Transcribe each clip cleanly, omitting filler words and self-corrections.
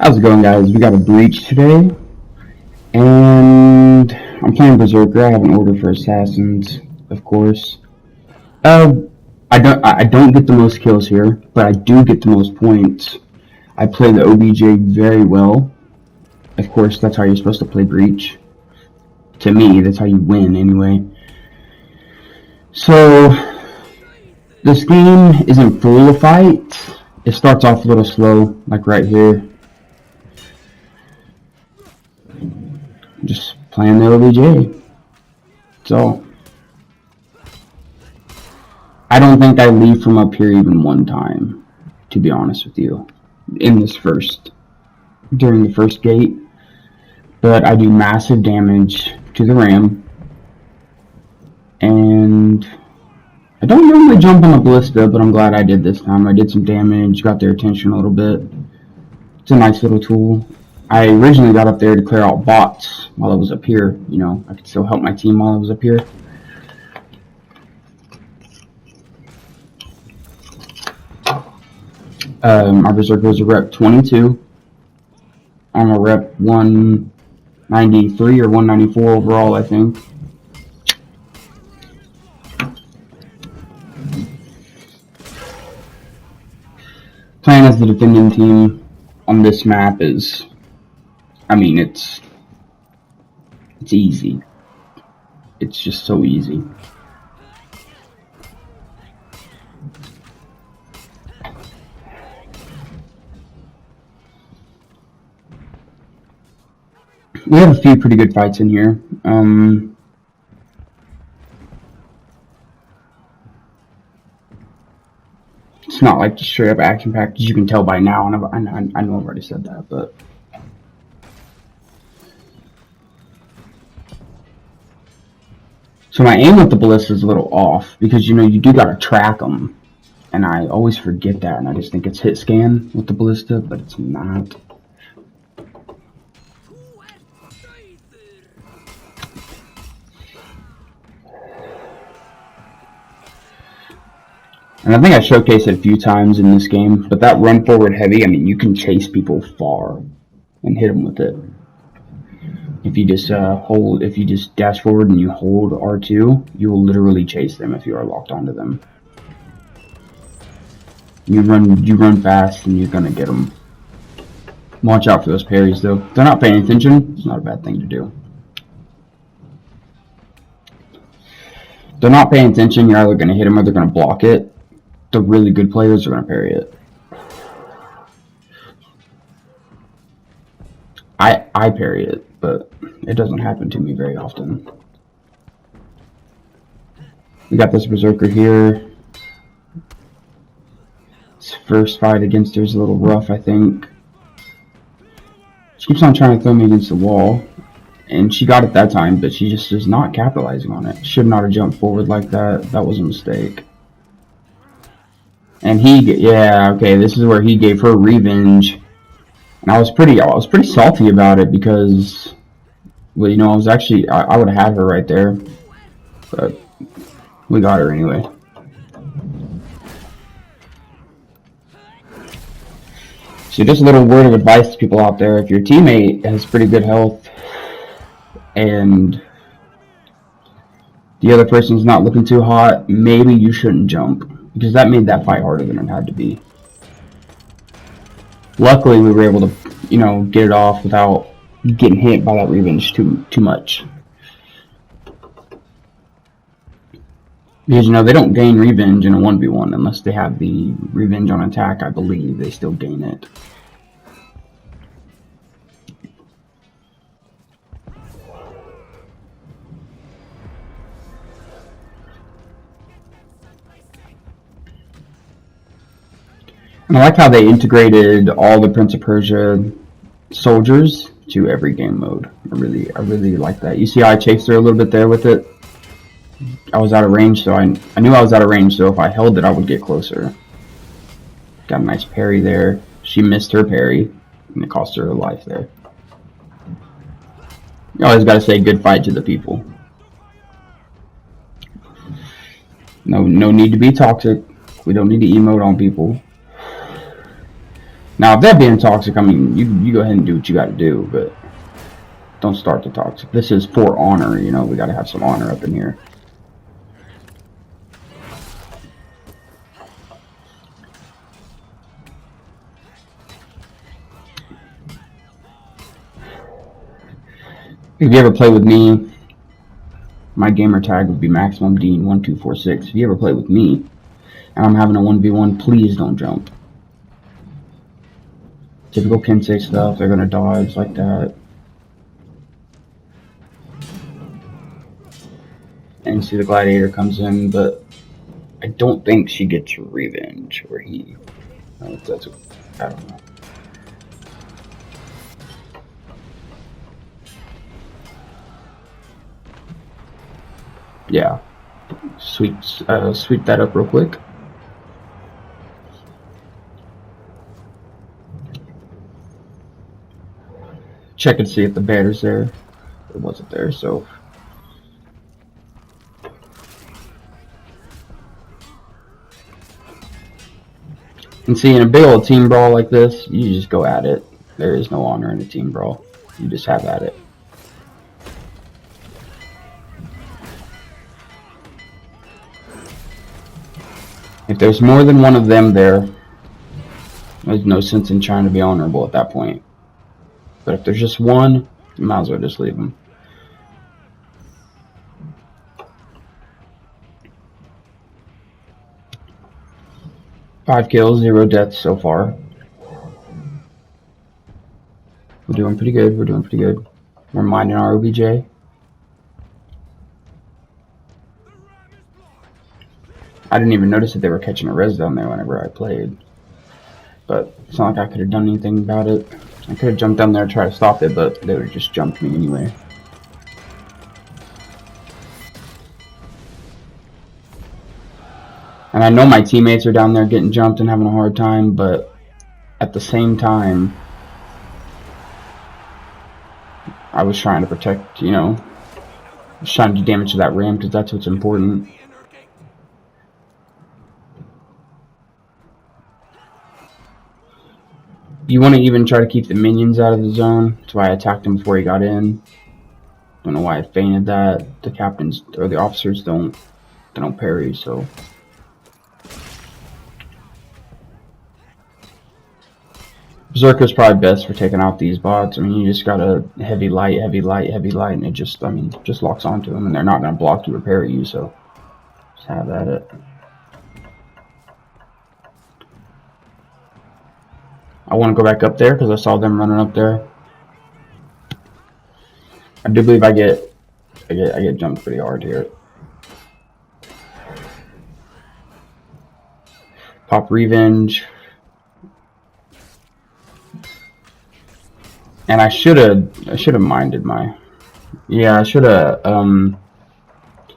How's it going, guys? We got a breach today, and I'm playing Berserker. I have an order for assassins, of course. Uh, I don't get the most kills here, but I do get the most points. I play the OBJ very well. Of course, that's how you're supposed to play breach. To me, that's how you win, anyway. So, this game isn't full of fights. It starts off a little slow, like right here. Just playing the OBJ. So, I don't think I leave from up here even one time, to be honest with you, during the first gate. But I do massive damage to the ram, and I don't normally jump on the ballista, but I'm glad I did this time. I did some damage, got their attention a little bit. It's a nice little tool. I originally got up there to clear out bots while I was up here. You know, I could still help my team while I was up here. My Berserker is a rep 22. I'm a rep 193 or 194 overall, I think. Playing as the defending team on this map is, I mean, it's easy. It's just so easy. We have a few pretty good fights in here. It's not like just straight up action packed, as you can tell by now, and I know I've already said that, but so my aim with the ballista is a little off, because you know you do gotta track them, and I always forget that, and I just think it's hit scan with the ballista, but it's not. And I think I showcased it a few times in this game, but that run forward heavy, I mean, you can chase people far and hit them with it. If you just if you just dash forward and you hold R2, you will literally chase them if you are locked onto them. You run fast and you're gonna get them. Watch out for those parries though. If they're not paying attention, it's not a bad thing to do. If they're not paying attention, you're either gonna hit them or they're gonna block it. The really good players are going to parry it. I parry it, but it doesn't happen to me very often. We got this Berserker here. This first fight against her is a little rough, I think. She keeps on trying to throw me against the wall, and she got it that time, but she just is not capitalizing on it. Should not have jumped forward like that. That was a mistake. And okay, this is where he gave her revenge, and I was pretty salty about it because, well, you know, I would have had her right there, but we got her anyway. So just a little word of advice to people out there: if your teammate has pretty good health and the other person's not looking too hot, maybe you shouldn't jump, because that made that fight harder than it had to be. Luckily, we were able to, you know, get it off without getting hit by that revenge too much. Because, you know, they don't gain revenge in a 1v1 unless they have the revenge on attack, I believe. They still gain it. And I like how they integrated all the Prince of Persia soldiers to every game mode. I really like that. You see how I chased her a little bit there with it? I was out of range, so I knew I was out of range, so if I held it, I would get closer. Got a nice parry there. She missed her parry, and it cost her her life there. You always gotta say good fight to the people. No need to be toxic. We don't need to emote on people. Now, if they're being toxic, I mean, you go ahead and do what you got to do, but don't start the toxic. This is for honor, you know. We got to have some honor up in here. If you ever play with me, my gamer tag would be MaximumDean1246. If you ever play with me, and I'm having a 1v1, please don't jump. Typical Kensei stuff, they're gonna dodge like that. And you see the gladiator comes in, but I don't think she gets revenge, or he. I don't know. Yeah. Sweep that up real quick. Check and see if the banner's there. It wasn't there, so. And see, in a big old team brawl like this, you just go at it. There is no honor in a team brawl. You just have at it. If there's more than one of them there, there's no sense in trying to be honorable at that point. But if there's just one, you might as well just leave them. Five kills, 0 deaths so far. We're doing pretty good. We're doing pretty good. We're minding our OBJ. I didn't even notice that they were catching a res down there whenever I played. But it's not like I could have done anything about it. I could have jumped down there and tried to stop it, but they would have just jumped me anyway. And I know my teammates are down there getting jumped and having a hard time, but at the same time, I was trying to protect, you know, I was trying to do damage to that ram because that's what's important. You want to even try to keep the minions out of the zone. That's why I attacked him before he got in. Don't know why I feinted that. The captains or the officers don't parry, so. Berserker's probably best for taking out these bots. I mean, you just got a heavy light, and it just, I mean, just locks onto them, and they're not going to block you or parry you, so just have at it. I want to go back up there because I saw them running up there. I do believe I get jumped pretty hard here. Pop revenge. And I should have minded my. Yeah, I should have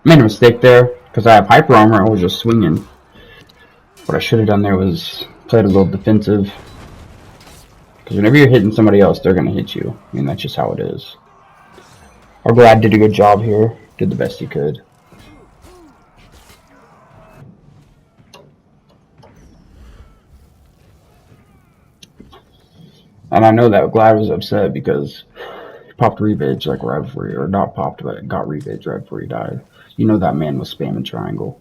made a mistake there because I have hyper armor. I was just swinging. What I should have done there was played a little defensive. Because whenever you're hitting somebody else, they're going to hit you. I mean, that's just how it is. Our Glad did a good job here. Did the best he could. And I know that Glad was upset because he popped revenge like right before he, or not popped, but got revenge right before he died. You know that man was spamming triangle.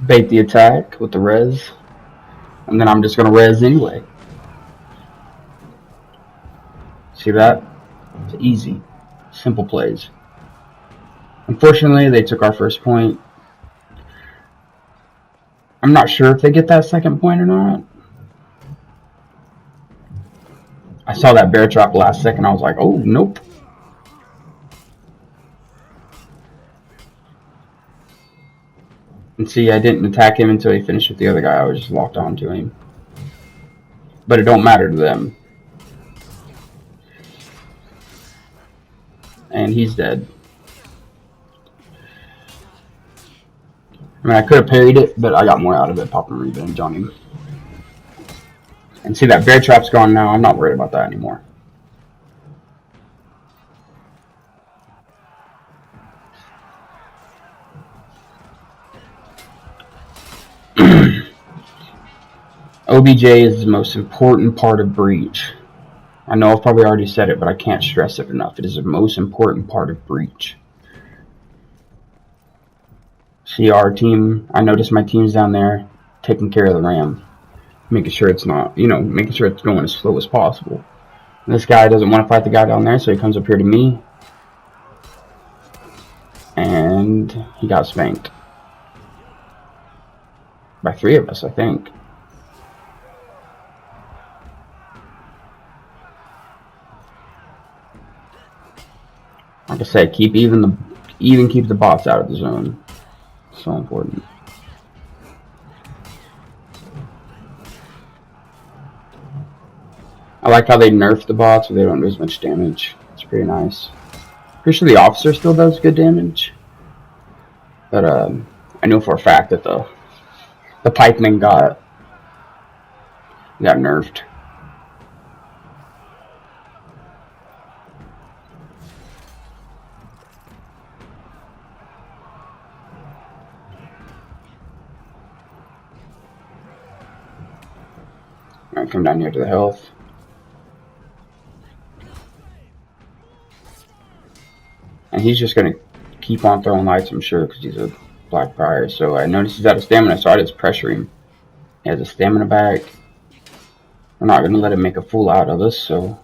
Bait the attack with the res, and then I'm just going to res anyway. See that? It's easy. Simple plays. Unfortunately, they took our first point. I'm not sure if they get that second point or not. I saw that bear trap last second. I was like, oh, nope. And see, I didn't attack him until he finished with the other guy. I was just locked onto him. But it don't matter to them. And he's dead. I mean, I could have parried it, but I got more out of it popping revenge on him. And see, that bear trap's gone now. I'm not worried about that anymore. OBJ is the most important part of Breach. I know I've probably already said it, but I can't stress it enough. It is the most important part of Breach. See our team, I noticed my team's down there taking care of the ram. Making sure it's not, making sure it's going as slow as possible. And this guy doesn't want to fight the guy down there, so he comes up here to me. And he got spanked. By 3 of us, I think. Like I said, keep keep the bots out of the zone. So important. I like how they nerfed the bots so they don't do as much damage. It's pretty nice. Pretty sure the officer still does good damage. But I know for a fact that the pikeman got nerfed. Alright, come down here to the health. And he's just going to keep on throwing lights, I'm sure, because he's a Black Prior. So I noticed he's out of stamina, so I just pressure him. He has a stamina back. We're not going to let him make a fool out of us, so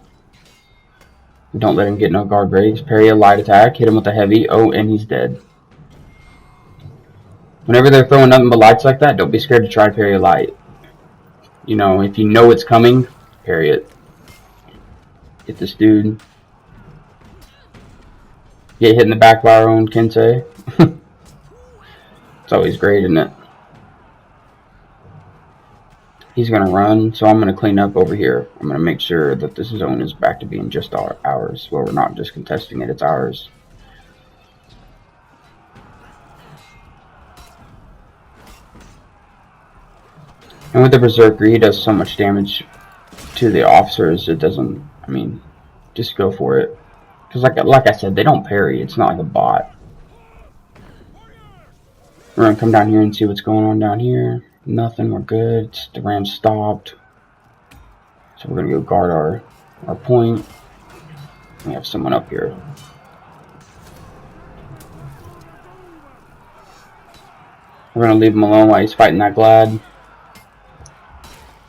we don't let him get no guard breaks. Parry a light attack, hit him with a heavy. Oh, and he's dead. Whenever they're throwing nothing but lights like that, don't be scared to try to parry a light. If you know it's coming, parry it. Hit this dude. Get hit in the back by our own Kensei. It's always great, isn't it? He's going to run, so I'm going to clean up over here. I'm going to make sure that this zone is back to being just ours. Well, we're not just contesting it, it's ours. And with the Berserker, he does so much damage to the officers, it doesn't, just go for it. Because like I said, they don't parry, it's not like a bot. We're going to come down here and see what's going on down here. Nothing, we're good. The ram stopped. So we're going to go guard our point. We have someone up here. We're going to leave him alone while he's fighting that Glad.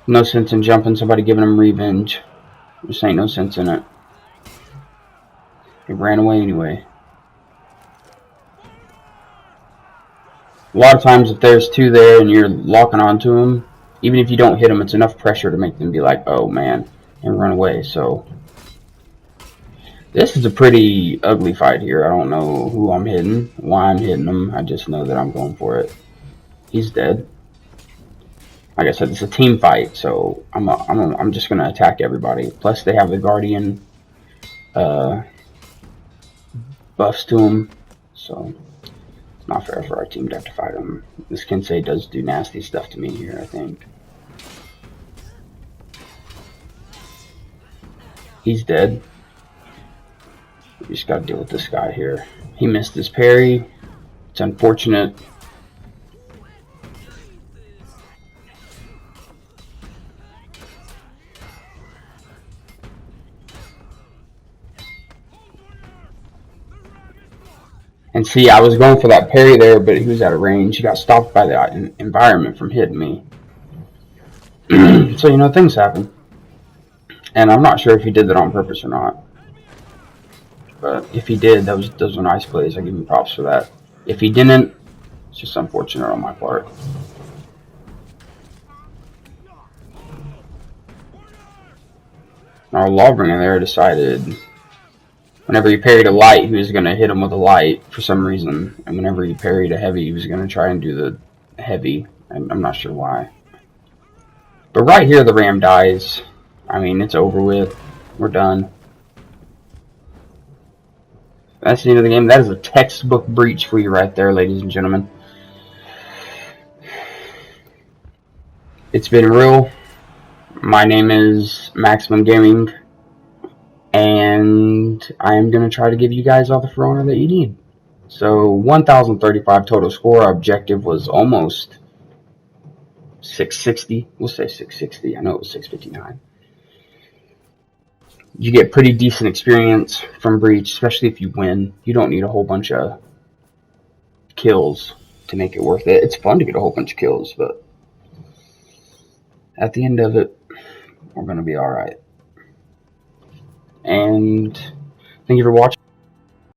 No sense in jumping somebody giving him revenge. Just ain't no sense in it. He ran away anyway. A lot of times if there's 2 there and you're locking onto them, even if you don't hit them, it's enough pressure to make them be like, oh man, and run away. So this is a pretty ugly fight here. I don't know who I'm hitting, why I'm hitting him. I just know that I'm going for it. He's dead. Like I said, it's a team fight, so I'm just gonna attack everybody. Plus they have the Guardian buffs to him, so it's not fair for our team to have to fight him. This Kensei does do nasty stuff to me here, I think. He's dead. We just gotta deal with this guy here. He missed his parry. It's unfortunate. And see, I was going for that parry there, but he was out of range. He got stopped by the environment from hitting me. So, things happen. And I'm not sure if he did that on purpose or not. But if he did, those were nice plays. I give him props for that. If he didn't, it's just unfortunate on my part. Our Lawbringer there decided whenever he parried a light, he was going to hit him with a light for some reason. And whenever he parried a heavy, he was going to try and do the heavy. And I'm not sure why. But right here, the ram dies. It's over with. We're done. That's the end of the game. That is a textbook breach for you right there, ladies and gentlemen. It's been real. My name is Maximum Gaming, and I am going to try to give you guys all the For Honor that you need. So 1,035 total score. Our objective was almost 660. We'll say 660. I know it was 659. You get pretty decent experience from Breach, especially if you win. You don't need a whole bunch of kills to make it worth it. It's fun to get a whole bunch of kills, but at the end of it, we're going to be alright. And thank you for watching.